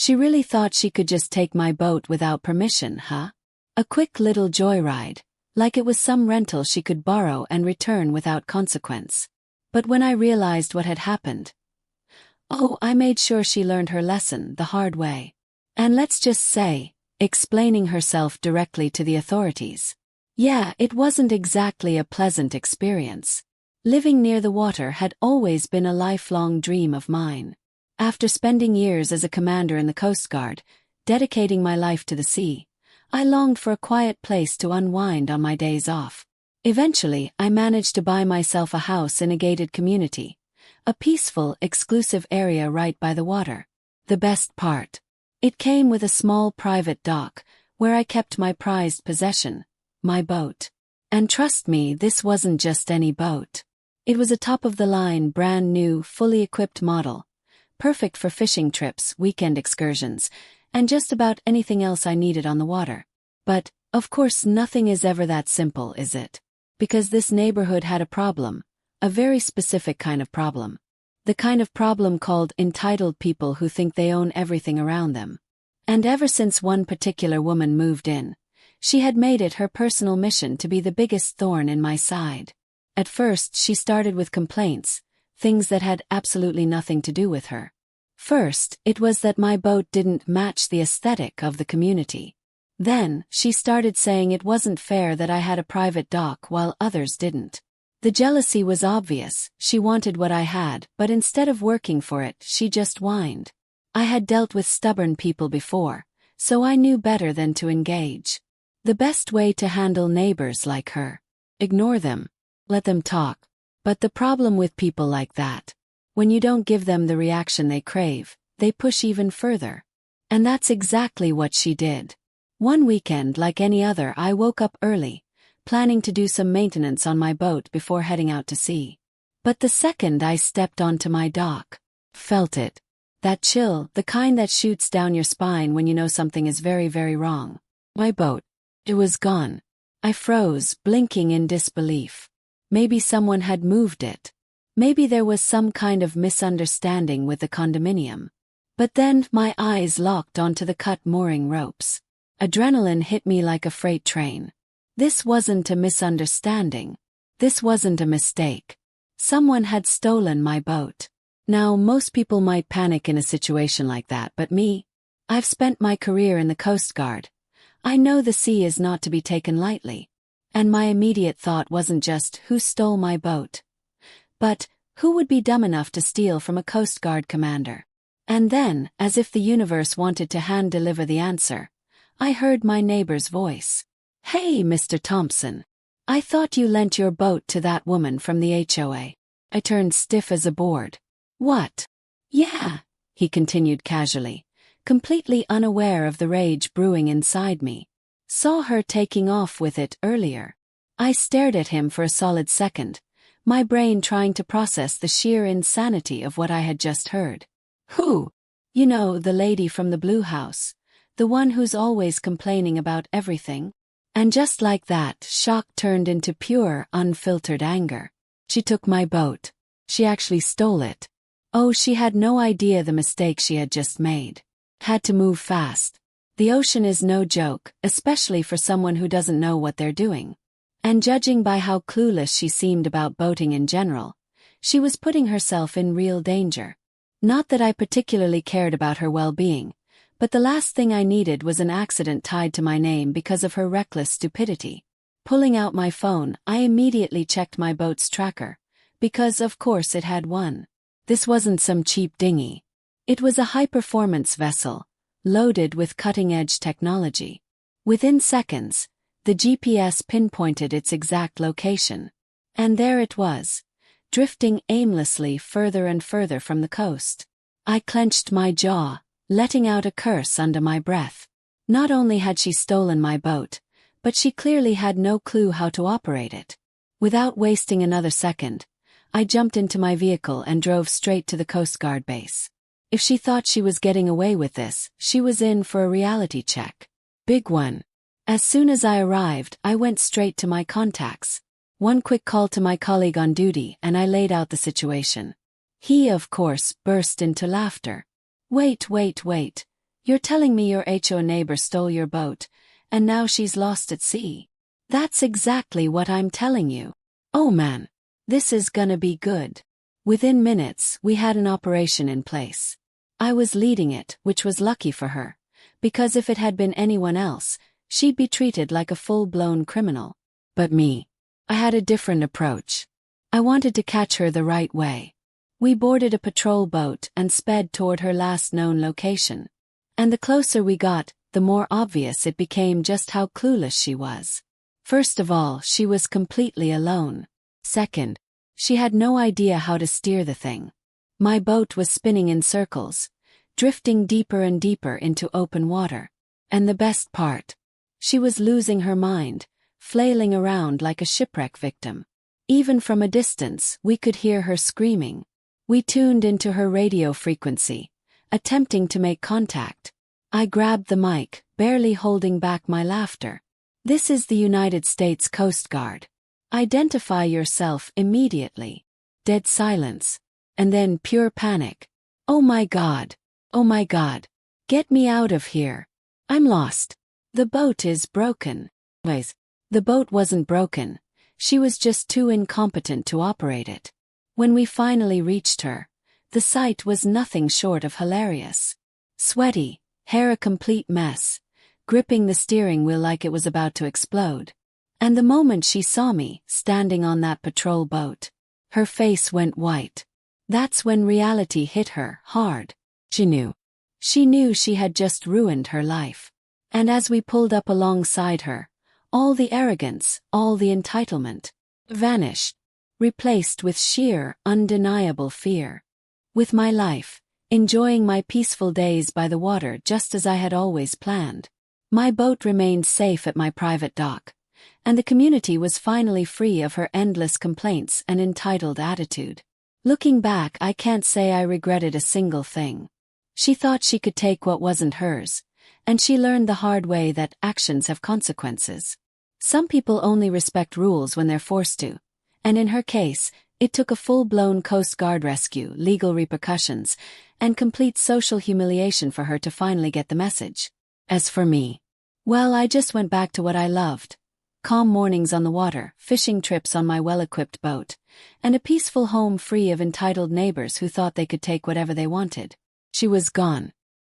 She really thought she could just take my boat without permission, huh? A quick little joyride, like it was some rental she could borrow and return without consequence. But when I realized what had happened, I made sure she learned her lesson the hard way. And let's just say, explaining herself directly to the authorities. Yeah, it wasn't exactly a pleasant experience. Living near the water had always been a lifelong dream of mine. After spending years as a commander in the Coast Guard, dedicating my life to the sea, I longed for a quiet place to unwind on my days off. Eventually, I managed to buy myself a house in a gated community, a peaceful, exclusive area right by the water. The best part. It came with a small private dock, where I kept my prized possession, my boat. And trust me, this wasn't just any boat. It was a top-of-the-line, brand-new, fully equipped model, perfect for fishing trips, weekend excursions, and just about anything else I needed on the water. But, of course, nothing is ever that simple, is it? Because this neighborhood had a problem, a very specific kind of problem. The kind of problem called entitled people who think they own everything around them. And ever since one particular woman moved in, she had made it her personal mission to be the biggest thorn in my side. At first, she started with complaints, things that had absolutely nothing to do with her. First, it was that my boat didn't match the aesthetic of the community. Then, she started saying it wasn't fair that I had a private dock while others didn't. The jealousy was obvious. She wanted what I had, but instead of working for it, she just whined. I had dealt with stubborn people before, so I knew better than to engage. The best way to handle neighbors like her. Ignore them. Let them talk. But the problem with people like that, when you don't give them the reaction they crave, they push even further. And that's exactly what she did. One weekend, like any other, I woke up early, planning to do some maintenance on my boat before heading out to sea. But the second I stepped onto my dock, felt it. That chill, the kind that shoots down your spine when you know something is very, very wrong. My boat. It was gone. I froze, blinking in disbelief. Maybe someone had moved it. Maybe there was some kind of misunderstanding with the condominium. But then my eyes locked onto the cut mooring ropes. Adrenaline hit me like a freight train. This wasn't a misunderstanding. This wasn't a mistake. Someone had stolen my boat. Now, most people might panic in a situation like that, but me? I've spent my career in the Coast Guard. I know the sea is not to be taken lightly. And my immediate thought wasn't just who stole my boat, but who would be dumb enough to steal from a Coast Guard commander? And then, as if the universe wanted to hand-deliver the answer, I heard my neighbor's voice. "Hey, Mr. Thompson. I thought you lent your boat to that woman from the HOA." I turned stiff as a board. "What?" "Yeah," he continued casually, completely unaware of the rage brewing inside me. "Saw her taking off with it earlier." I stared at him for a solid second, my brain trying to process the sheer insanity of what I had just heard. "Who?" "You know, the lady from the blue house. The one who's always complaining about everything." And just like that, shock turned into pure, unfiltered anger. She took my boat. She actually stole it. Oh, she had no idea the mistake she had just made. Had to move fast. The ocean is no joke, especially for someone who doesn't know what they're doing. And judging by how clueless she seemed about boating in general, she was putting herself in real danger. Not that I particularly cared about her well-being, but the last thing I needed was an accident tied to my name because of her reckless stupidity. Pulling out my phone, I immediately checked my boat's tracker, because of course it had one. This wasn't some cheap dinghy. It was a high-performance vessel, loaded with cutting-edge technology. Within seconds, the GPS pinpointed its exact location. And there it was, drifting aimlessly further and further from the coast. I clenched my jaw, letting out a curse under my breath. Not only had she stolen my boat, but she clearly had no clue how to operate it. Without wasting another second, I jumped into my vehicle and drove straight to the Coast Guard base. If she thought she was getting away with this, she was in for a reality check. Big one. As soon as I arrived, I went straight to my contacts. One quick call to my colleague on duty and I laid out the situation. He, of course, burst into laughter. Wait. You're telling me your HOA neighbor stole your boat, and now she's lost at sea? That's exactly what I'm telling you. Oh man, this is gonna be good. Within minutes, we had an operation in place. I was leading it, which was lucky for her, because if it had been anyone else, she'd be treated like a full-blown criminal. But me, I had a different approach. I wanted to catch her the right way. We boarded a patrol boat and sped toward her last known location. And the closer we got, the more obvious it became just how clueless she was. First of all, she was completely alone. Second, she had no idea how to steer the thing. My boat was spinning in circles, drifting deeper and deeper into open water. And the best part, she was losing her mind, flailing around like a shipwreck victim. Even from a distance, we could hear her screaming. We tuned into her radio frequency, attempting to make contact. I grabbed the mic, barely holding back my laughter. This is the United States Coast Guard. Identify yourself immediately. Dead silence. And then pure panic. Oh my God. Oh my God. Get me out of here. I'm lost. The boat is broken. Wait. The boat wasn't broken. She was just too incompetent to operate it. When we finally reached her, the sight was nothing short of hilarious. Sweaty, hair a complete mess, gripping the steering wheel like it was about to explode. And the moment she saw me, standing on that patrol boat, her face went white. That's when reality hit her, hard. She knew. She knew she had just ruined her life. And as we pulled up alongside her, all the arrogance, all the entitlement, vanished, replaced with sheer, undeniable fear. With my life, enjoying my peaceful days by the water just as I had always planned. My boat remained safe at my private dock, and the community was finally free of her endless complaints and entitled attitude. Looking back, I can't say I regretted a single thing. She thought she could take what wasn't hers, and she learned the hard way that actions have consequences. Some people only respect rules when they're forced to, and in her case, it took a full-blown Coast Guard rescue, legal repercussions, and complete social humiliation for her to finally get the message. As for me, well, I just went back to what I loved. Calm mornings on the water, fishing trips on my well-equipped boat, and a peaceful home free of entitled neighbors who thought they could take whatever they wanted. She was gone.